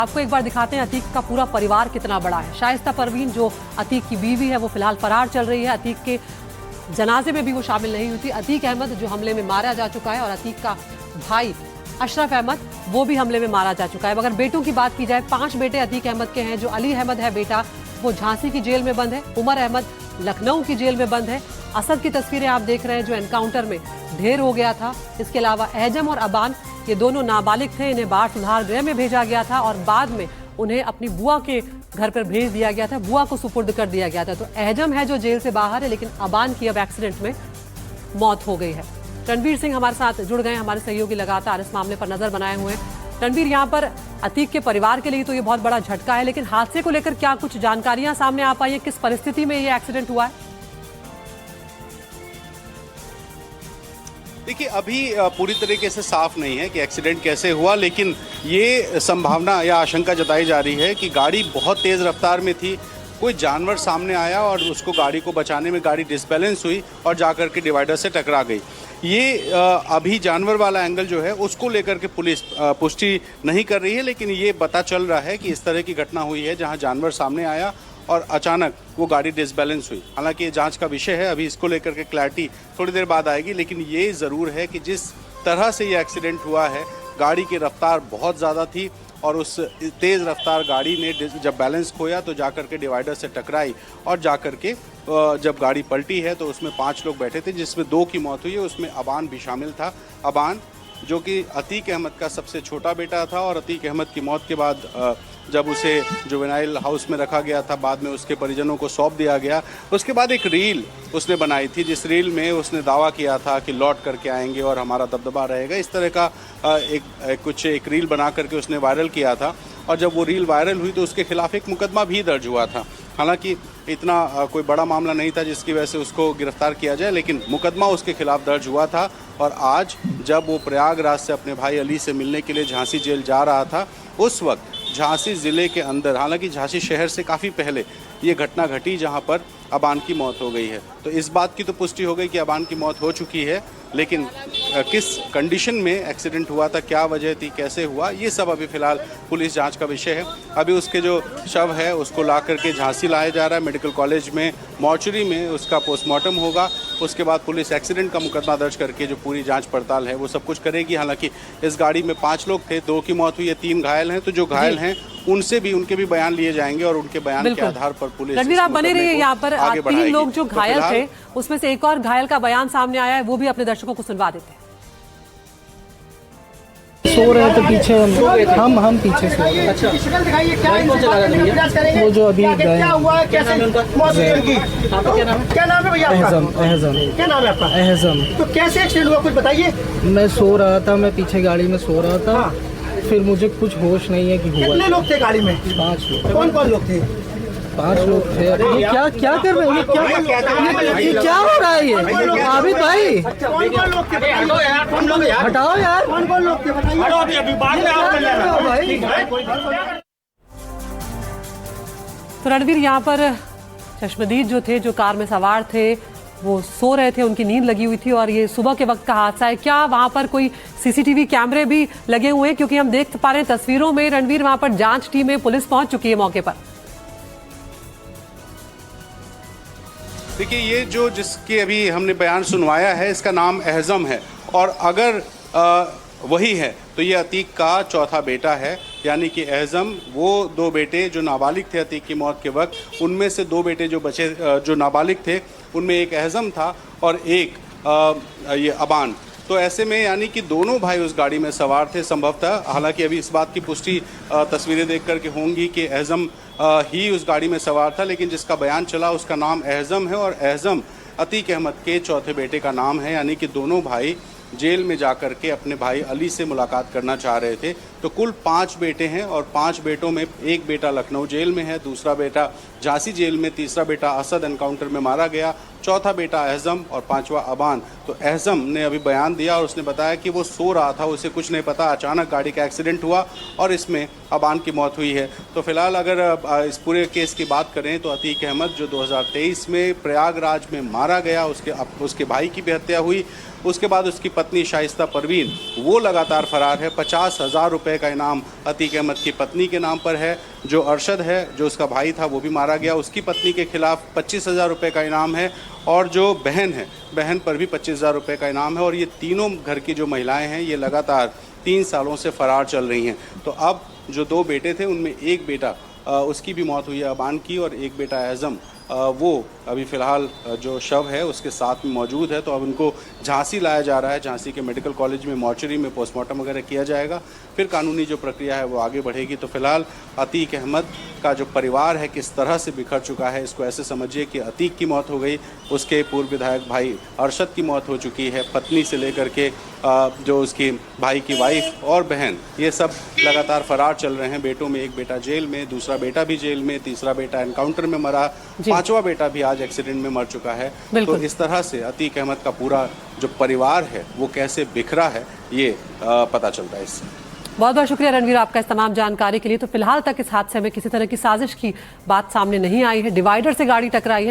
आपको एक बार दिखाते हैं अतीक का पूरा परिवार कितना बड़ा है। शाइस्ता परवीन जो अतीक की बीवी है वो फिलहाल फरार चल रही है। अतीक के जनाजे में भी वो शामिल नहीं हुई थी। अतीक अहमद जो हमले में मारा जा चुका है और अतीक का भाई अशरफ अहमद वो भी हमले में मारा जा चुका है। मगर बेटों की बात की जाए, 5 बेटे अतीक अहमद के हैं। जो अली अहमद है बेटा वो झांसी की जेल में बंद है। उमर अहमद लखनऊ की जेल में बंद है। असद की तस्वीरें आप देख रहे हैं जो एनकाउंटर में ढेर हो गया था। इसके अलावा एहजम और अबान ये दोनों नाबालिग थे। इन्हें बाढ़ सुधार गृह में भेजा गया था और बाद में उन्हें अपनी बुआ के घर पर भेज दिया गया था। बुआ को सुपुर्द कर दिया गया था। तो एहजम है जो जेल से बाहर है, लेकिन अबान की अब एक्सीडेंट में मौत हो गई है। रणवीर सिंह हमारे साथ जुड़ गए, हमारे सहयोगी लगातार इस मामले पर नजर बनाए हुए हैं। रणवीर, यहाँ पर अतीक के परिवार के लिए तो ये बहुत बड़ा झटका है, लेकिन हादसे को लेकर क्या कुछ जानकारियां सामने आ पाई है? किस परिस्थिति में ये एक्सीडेंट हुआ है? देखिए, अभी पूरी तरीके से साफ नहीं है कि एक्सीडेंट कैसे हुआ, लेकिन ये संभावना या आशंका जताई जा रही है कि गाड़ी बहुत तेज़ रफ्तार में थी। कोई जानवर सामने आया और उसको गाड़ी को बचाने में गाड़ी डिसबैलेंस हुई और जाकर के डिवाइडर से टकरा गई। ये अभी जानवर वाला एंगल जो है उसको लेकर के पुलिस पुष्टि नहीं कर रही है, लेकिन ये पता चल रहा है कि इस तरह की घटना हुई है जहां जानवर सामने आया और अचानक वो गाड़ी डिसबैलेंस हुई। हालांकि ये जांच का विषय है, अभी इसको लेकर के क्लैरिटी थोड़ी देर बाद आएगी, लेकिन ये ज़रूर है कि जिस तरह से ये एक्सीडेंट हुआ है, गाड़ी की रफ्तार बहुत ज़्यादा थी और उस तेज़ रफ्तार गाड़ी ने जब बैलेंस खोया तो जाकर के डिवाइडर से टकराई और जाकर के जब गाड़ी पलटी है तो उसमें 5 लोग बैठे थे, जिसमें 2 की मौत हुई है। उसमें अबान भी शामिल था। अबान जो कि अतीक अहमद का सबसे छोटा बेटा था और अतीक अहमद की मौत के बाद जब उसे जुवेनाइल हाउस में रखा गया था, बाद में उसके परिजनों को सौंप दिया गया। उसके बाद एक रील उसने बनाई थी, जिस रील में उसने दावा किया था कि लौट करके आएंगे और हमारा दबदबा रहेगा। इस तरह का एक रील बना करके उसने वायरल किया था और जब वो रील वायरल हुई तो उसके खिलाफ एक मुकदमा भी दर्ज हुआ था। हालांकि इतना कोई बड़ा मामला नहीं था जिसकी वजह से उसको गिरफ्तार किया जाए, लेकिन मुकदमा उसके खिलाफ दर्ज हुआ था। और आज जब वो प्रयागराज से अपने भाई अली से मिलने के लिए झांसी जेल जा रहा था, उस वक्त झांसी ज़िले के अंदर, हालांकि झांसी शहर से काफ़ी पहले ये घटना घटी जहां पर अबान की मौत हो गई है। तो इस बात की तो पुष्टि हो गई कि अबान की मौत हो चुकी है, लेकिन किस कंडीशन में एक्सीडेंट हुआ था, क्या वजह थी, कैसे हुआ, ये सब अभी फ़िलहाल पुलिस जांच का विषय है। अभी उसके जो शव है उसको ला करके झांसी लाया जा रहा है। मेडिकल कॉलेज में मॉर्चरी में उसका पोस्टमार्टम होगा। उसके बाद पुलिस एक्सीडेंट का मुकदमा दर्ज करके जो पूरी जांच पड़ताल है वो सब कुछ करेगी। हालांकि इस गाड़ी में 5 लोग थे, 2 की मौत हुई है, 3 घायल हैं। तो जो घायल हैं उनसे भी उनके भी बयान लिए जाएंगे और उनके बयान के आधार पर पुलिस। रणवीर, आप बने रहिए यहाँ पर। 3 लोग जो घायल थे उसमें से एक और घायल का बयान सामने आया है, वो भी अपने दर्शकों को सुनवा देते हैं। सो रहे थे पीछे, हम पीछे सो रहे। अच्छा, वो जो अभी गए। क्या हुआ है, कैसे मौत हुई उनकी? क्या नाम है भैया आपका? एहजम। क्या नाम है आपका? एहजम। तो कैसे एक्सीडेंट हुआ, कुछ बताइए। मैं सो रहा था, मैं पीछे गाड़ी में सो रहा था। हाँ। फिर मुझे कुछ होश नहीं है कि हुआ। कितने लोग थे गाड़ी में? 5 लोग। कौन कौन लोग थे? 5 लोग थे। ये क्या कर रहे हैं? ये क्या हो रहा है? ये आबिद भाई कौन कौन लोग थे? कौन लोग यार? हटाओ यार। कौन कौन लोग थे बताइए। तो रणवीर, यहाँ पर चश्मदीद जो थे, जो कार में सवार थे, वो सो रहे थे, उनकी नींद लगी हुई थी और ये सुबह के वक्त का हादसा है। क्या वहाँ पर कोई सीसीटीवी कैमरे भी लगे हुए हैं? क्योंकि हम देख पा रहे हैं तस्वीरों में रणवीर, वहाँ पर जांच टीमें, पुलिस पहुंच चुकी है मौके पर। देखिए, ये जो जिसके अभी हमने बयान सुनवाया है इसका नाम एहजम है और अगर वही है तो ये अतीक का चौथा बेटा है। यानी कि एहजम, वो 2 बेटे जो नाबालिग थे अतीक की मौत के वक्त, उनमें से 2 बेटे जो बचे जो नाबालिग थे उनमें एक एहजम था और एक ये अबान। तो ऐसे में यानी कि दोनों भाई उस गाड़ी में सवार थे संभवतः। हालांकि अभी इस बात की पुष्टि तस्वीरें देख करके होंगी कि एहजम ही उस गाड़ी में सवार था, लेकिन जिसका बयान चला उसका नाम एहजम है और एहजम अतीक अहमद के चौथे बेटे का नाम है। यानी कि दोनों भाई जेल में जाकर के अपने भाई अली से मुलाकात करना चाह रहे थे। तो कुल 5 बेटे हैं और 5 बेटों में एक बेटा लखनऊ जेल में है, दूसरा बेटा झांसी जेल में, तीसरा बेटा असद एनकाउंटर में मारा गया, चौथा बेटा एहजम और 5वां अबान। तो एहजम ने अभी बयान दिया और उसने बताया कि वो सो रहा था, उसे कुछ नहीं पता, अचानक गाड़ी का एक्सीडेंट हुआ और इसमें अबान की मौत हुई है। तो फिलहाल अगर इस पूरे केस की बात करें तो अतीक अहमद जो 2023 में प्रयागराज में मारा गया, उसके भाई की भी हत्या हुई। उसके बाद उसकी पत्नी शाइस्ता परवीन वो लगातार फरार है। 50,000 रुपये रुपए का इनाम अतीक अहमद की पत्नी के नाम पर है। जो अरशद है, जो उसका भाई था, वो भी मारा गया, उसकी पत्नी के खिलाफ 25,000 रुपये का इनाम है। और जो बहन है, बहन पर भी 25,000 रुपये का इनाम है। और ये तीनों घर की जो महिलाएं हैं, ये लगातार 3 सालों से फरार चल रही हैं। तो अब जो 2 बेटे थे, उनमें एक बेटा उसकी भी मौत हुई है अबान की, और एक बेटा एज़म वो अभी फ़िलहाल जो शव है उसके साथ में मौजूद है। तो अब उनको झांसी लाया जा रहा है। झांसी के मेडिकल कॉलेज में मॉर्चरी में पोस्टमार्टम वगैरह किया जाएगा, फिर कानूनी जो प्रक्रिया है वो आगे बढ़ेगी। तो फिलहाल अतीक अहमद का जो परिवार है किस तरह से बिखर चुका है, इसको ऐसे समझिए कि अतीक की मौत हो गई, उसके पूर्व विधायक भाई अरशद की मौत हो चुकी है, पत्नी से लेकर के जो उसकी भाई की वाइफ और बहन, ये सब लगातार फरार चल रहे हैं। बेटों में एक बेटा जेल में, दूसरा बेटा भी जेल में, तीसरा बेटा एनकाउंटर में मरा, 5वां बेटा भी आज एक्सीडेंट में मर चुका है। तो इस तरह से अतीक अहमद का पूरा जो परिवार है वो कैसे बिखरा है, ये पता चलता है इससे। बहुत बहुत शुक्रिया रणवीर आपका इस तमाम जानकारी के लिए। तो फिलहाल तक इस हादसे में किसी तरह की साजिश की बात सामने नहीं आई है। डिवाइडर से गाड़ी टकराई है।